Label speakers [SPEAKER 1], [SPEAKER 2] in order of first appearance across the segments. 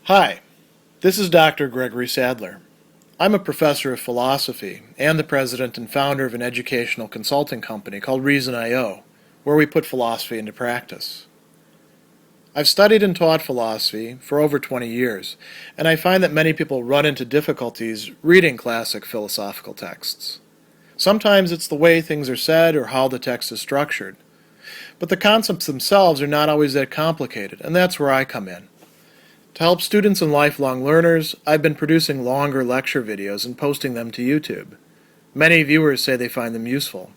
[SPEAKER 1] Hi, this is Dr. Gregory Sadler. I'm a professor of philosophy and the president and founder of an educational consulting company called Reason.io, where we put philosophy into practice. I've studied and taught philosophy for over 20 years, and I find that many people run into difficulties reading classic philosophical texts. Sometimes it's the way things are said or how the text is structured. But the concepts themselves are not always that complicated, and that's where I come in. To help students and lifelong learners, I've been producing longer lecture videos and posting them to YouTube. Many viewers say they find them useful.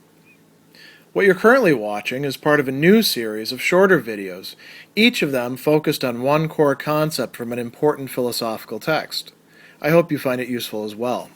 [SPEAKER 1] What you're currently watching is part of a new series of shorter videos, each of them focused on one core concept from an important philosophical text. I hope you find it useful as well.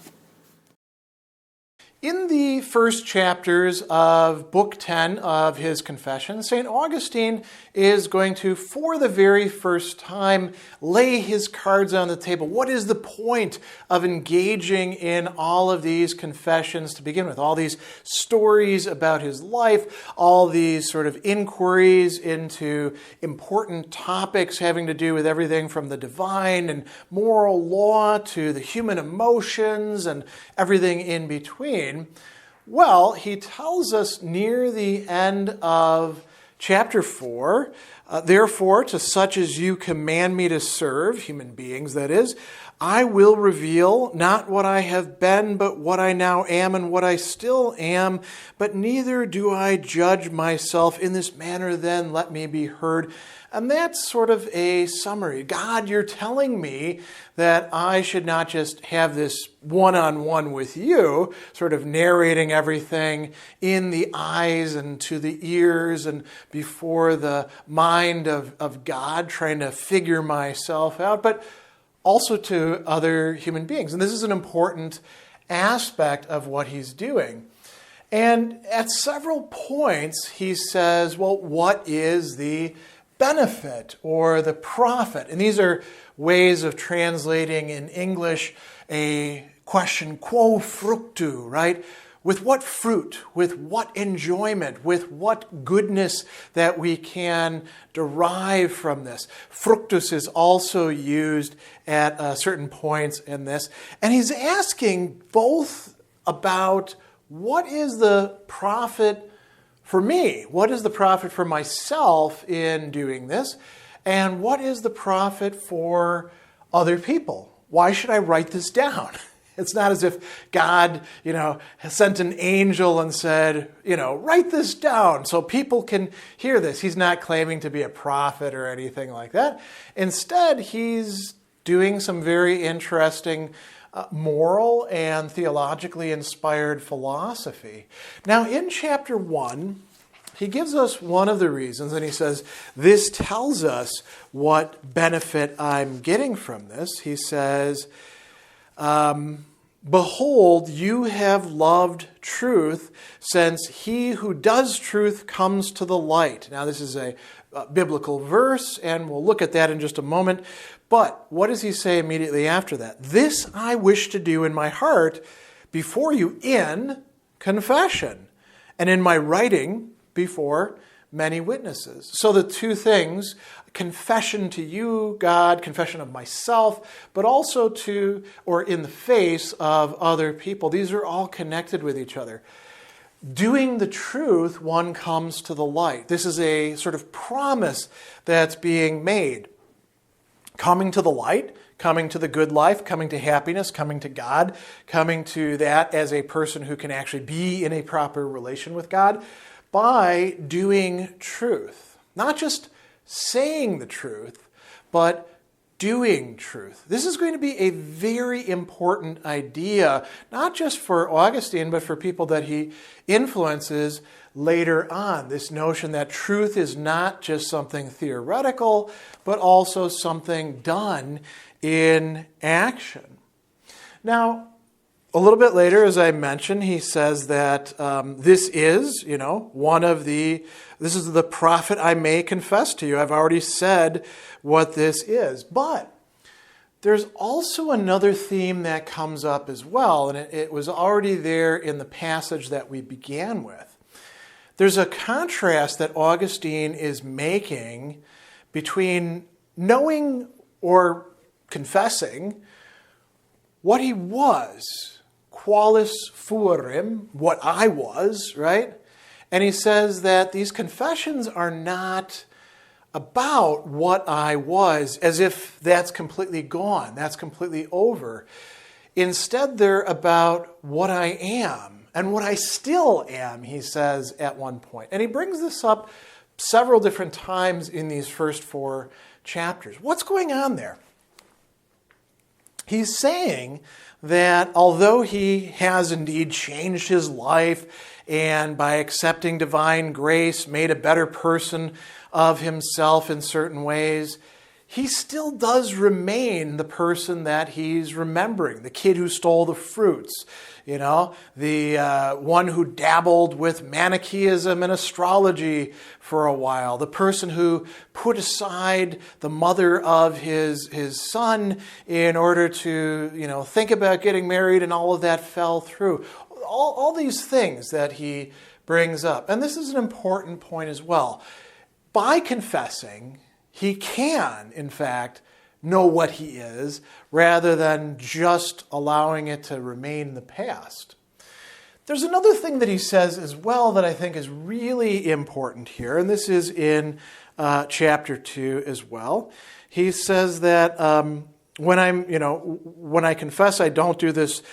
[SPEAKER 1] In the first chapters of Book 10 of his Confessions, St. Augustine is going to, for the very first time, lay his cards on the table. What is the point of engaging in all of these confessions to begin with? All these stories about his life, all these sort of inquiries into important topics having to do with everything from the divine and moral law to the human emotions and everything in between. Well, he tells us near the end of chapter 4, therefore, to such as you command me to serve, human beings that is, I will reveal not what I have been, but what I now am and what I still am. But neither do I judge myself. In this manner, then, let me be heard. And that's sort of a summary. God, you're telling me that I should not just have this one-on-one with you, sort of narrating everything in the eyes and to the ears and before the mind of God, trying to figure myself out, but also to other human beings. And this is an important aspect of what he's doing. And at several points, he says, well, what is the benefit or the profit? And these are ways of translating in English a question, quo fructu, right? With what fruit, with what enjoyment, with what goodness that we can derive from this. Fructus is also used at certain points in this. And he's asking both about what is the profit for me? What is the profit for myself in doing this? And what is the profit for other people? Why should I write this down? It's not as if God, sent an angel and said, write this down so people can hear this. He's not claiming to be a prophet or anything like that. Instead, he's doing some very interesting moral and theologically inspired philosophy. Now, in chapter 1, he gives us one of the reasons, and he says, this tells us what benefit I'm getting from this. He says, behold, you have loved truth, since he who does truth comes to the light. Now, this is a biblical verse, and we'll look at that in just a moment. But what does he say immediately after that? This I wish to do in my heart before you in confession, and in my writing before many witnesses. So the two things, confession to you, God, confession of myself, but also to, or in the face of other people. These are all connected with each other. Doing the truth, one comes to the light. This is a sort of promise that's being made. Coming to the light, coming to the good life, coming to happiness, coming to God, coming to that as a person who can actually be in a proper relation with God by doing truth. Not just saying the truth, but doing truth. This is going to be a very important idea, not just for Augustine, but for people that he influences later on. This notion that truth is not just something theoretical, but also something done in action. Now, a little bit later, as I mentioned, he says that this is, this is the prophet I may confess to you. I've already said what this is. But there's also another theme that comes up as well, and it was already there in the passage that we began with. There's a contrast that Augustine is making between knowing or confessing what he was, qualis fuerim, what I was, right? And he says that these confessions are not about what I was, as if that's completely gone, that's completely over. Instead, they're about what I am and what I still am, he says at one point. And he brings this up several different times in these first 4 chapters. What's going on there? He's saying that although he has indeed changed his life and by accepting divine grace made a better person of himself in certain ways, he still does remain the person that he's remembering, the kid who stole the fruits, the one who dabbled with Manichaeism and astrology for a while, the person who put aside the mother of his son in order to, think about getting married, and all of that fell through. All these things that he brings up. And this is an important point as well. By confessing, he can, in fact, know what he is, rather than just allowing it to remain in the past. There's another thing that he says as well that I think is really important here, and this is in chapter 2 as well. He says that when I confess, I don't do this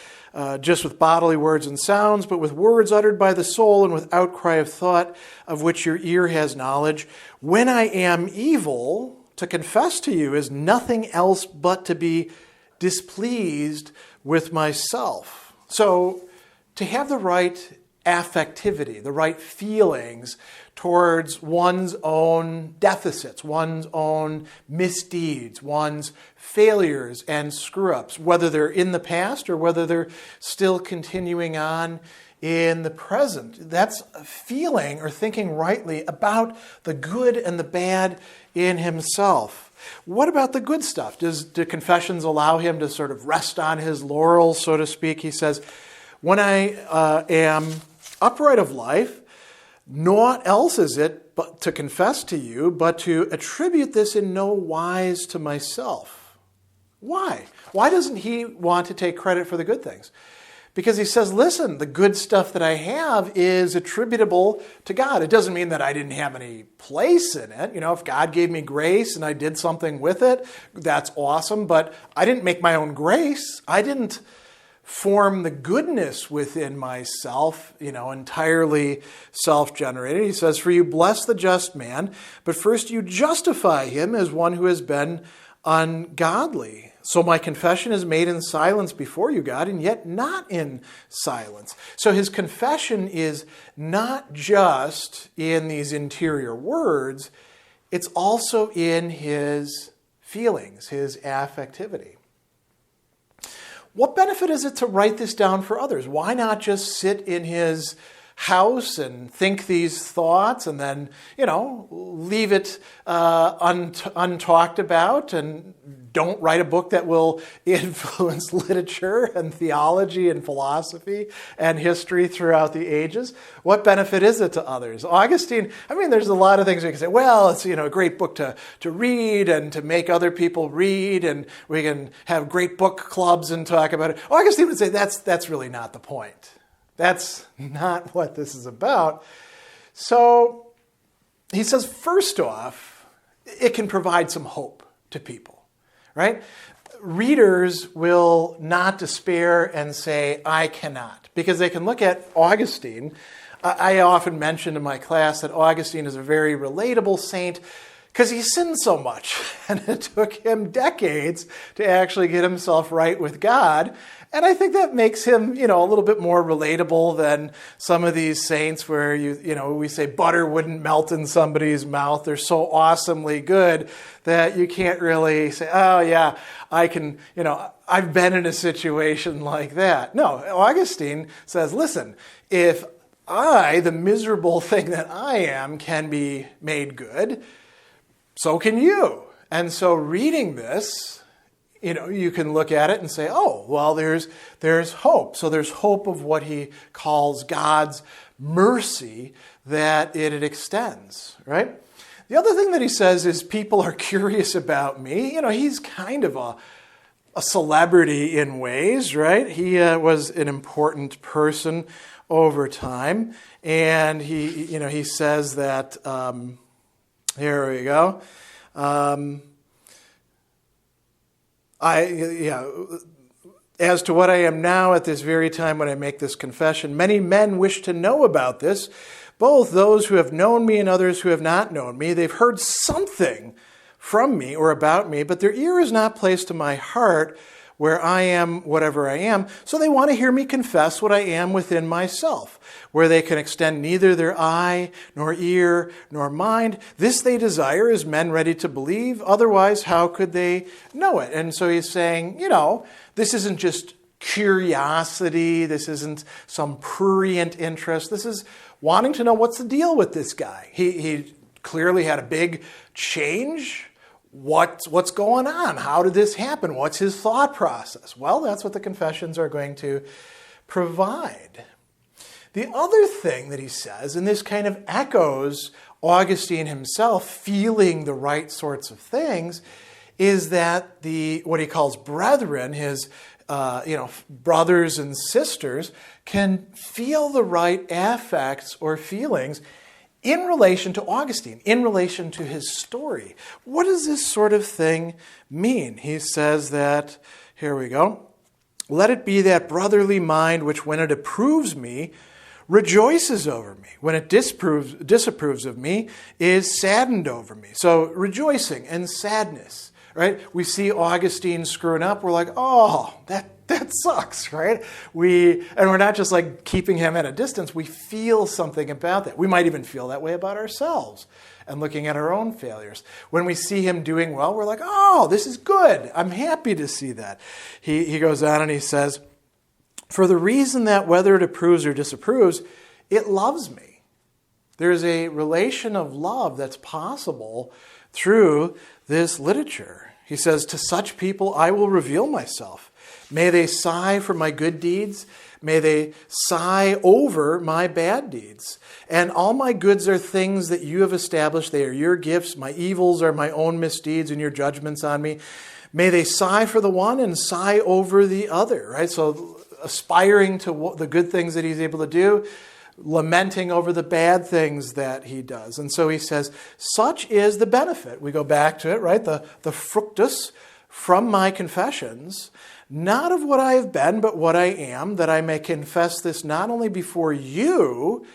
[SPEAKER 1] just with bodily words and sounds, but with words uttered by the soul and with outcry of thought, of which your ear has knowledge. When I am evil, to confess to you is nothing else but to be displeased with myself. So to have the right affectivity, the right feelings towards one's own deficits, one's own misdeeds, one's failures and screw-ups, whether they're in the past or whether they're still continuing on in the present. That's feeling or thinking rightly about the good and the bad in himself. What about the good stuff? Do confessions allow him to sort of rest on his laurels, so to speak? He says, when I am upright of life, naught else is it but to confess to you, but to attribute this in no wise to myself. Why? Why doesn't he want to take credit for the good things? Because he says, listen, the good stuff that I have is attributable to God. It doesn't mean that I didn't have any place in it. If God gave me grace and I did something with it, that's awesome. But I didn't make my own grace. I didn't form the goodness within myself, entirely self-generated. He says, for you bless the just man, but first you justify him as one who has been ungodly. So my confession is made in silence before you, God, and yet not in silence. So his confession is not just in these interior words, it's also in his feelings, his affectivity. What benefit is it to write this down for others? Why not just sit in his house and think these thoughts and then, leave it untalked about and don't write a book that will influence literature and theology and philosophy and history throughout the ages? What benefit is it to others? Augustine, there's a lot of things we can say, well, it's, a great book to read and to make other people read, and we can have great book clubs and talk about it. Augustine would say that's really not the point. That's not what this is about. So he says, first off, it can provide some hope to people, right? Readers will not despair and say, I cannot, because they can look at Augustine. I often mention in my class that Augustine is a very relatable saint because he sinned so much, and it took him decades to actually get himself right with God. And I think that makes him, a little bit more relatable than some of these saints where we say butter wouldn't melt in somebody's mouth. They're so awesomely good that you can't really say, oh yeah, I can, I've been in a situation like that. No, Augustine says, listen, if I, the miserable thing that I am, can be made good, so can you. And so reading this, you can look at it and say, oh, well, there's hope. So there's hope of what he calls God's mercy that it extends, right? The other thing that he says is people are curious about me. He's kind of a celebrity in ways, right? He was an important person over time, and he says that. Here we go. As to what I am now at this very time when I make this confession, many men wish to know about this, both those who have known me and others who have not known me. They've heard something from me or about me, but their ear is not placed to my heart where I am whatever I am, so they want to hear me confess what I am within myself, where they can extend neither their eye, nor ear, nor mind. This they desire as men ready to believe, otherwise how could they know it? And so he's saying, this isn't just curiosity, this isn't some prurient interest, this is wanting to know what's the deal with this guy. He clearly had a big change. What's going on? How did this happen? What's his thought process? Well, that's what the Confessions are going to provide. The other thing that he says, and this kind of echoes Augustine himself feeling the right sorts of things, is that what he calls brethren, his brothers and sisters, can feel the right affects or feelings in relation to Augustine, in relation to his story. What does this sort of thing mean? He says that, here we go, let it be that brotherly mind which when it approves me, rejoices over me. When it disapproves of me, is saddened over me. So rejoicing and sadness, right? We see Augustine screwing up. We're like, oh, that sucks, right? And we're not just like keeping him at a distance. We feel something about that. We might even feel that way about ourselves and looking at our own failures. When we see him doing well, we're like, oh, this is good. I'm happy to see that. He goes on and he says, for the reason that whether it approves or disapproves, it loves me. There's a relation of love that's possible through this literature. He says, to such people I will reveal myself. May they sigh for my good deeds. May they sigh over my bad deeds. And all my goods are things that you have established. They are your gifts. My evils are my own misdeeds and your judgments on me. May they sigh for the one and sigh over the other, right? So aspiring to the good things that he's able to do, lamenting over the bad things that he does. And so he says, such is the benefit. We go back to it, right? The fructus from my confessions, not of what I have been, but what I am, that I may confess this not only before you,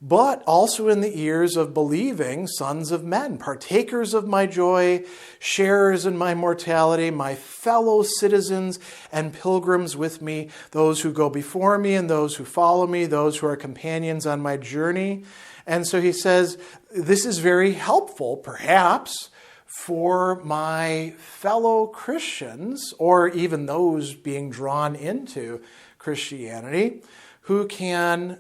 [SPEAKER 1] but also in the ears of believing sons of men, partakers of my joy, sharers in my mortality, my fellow citizens and pilgrims with me, those who go before me and those who follow me, those who are companions on my journey. And so he says, this is very helpful, perhaps, for my fellow Christians, or even those being drawn into Christianity, who can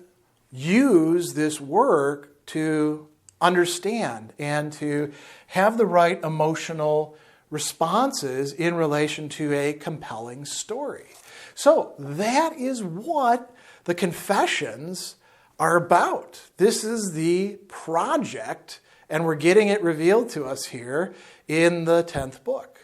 [SPEAKER 1] use this work to understand and to have the right emotional responses in relation to a compelling story. So that is what the Confessions are about. This is the project, and we're getting it revealed to us here in the 10th book.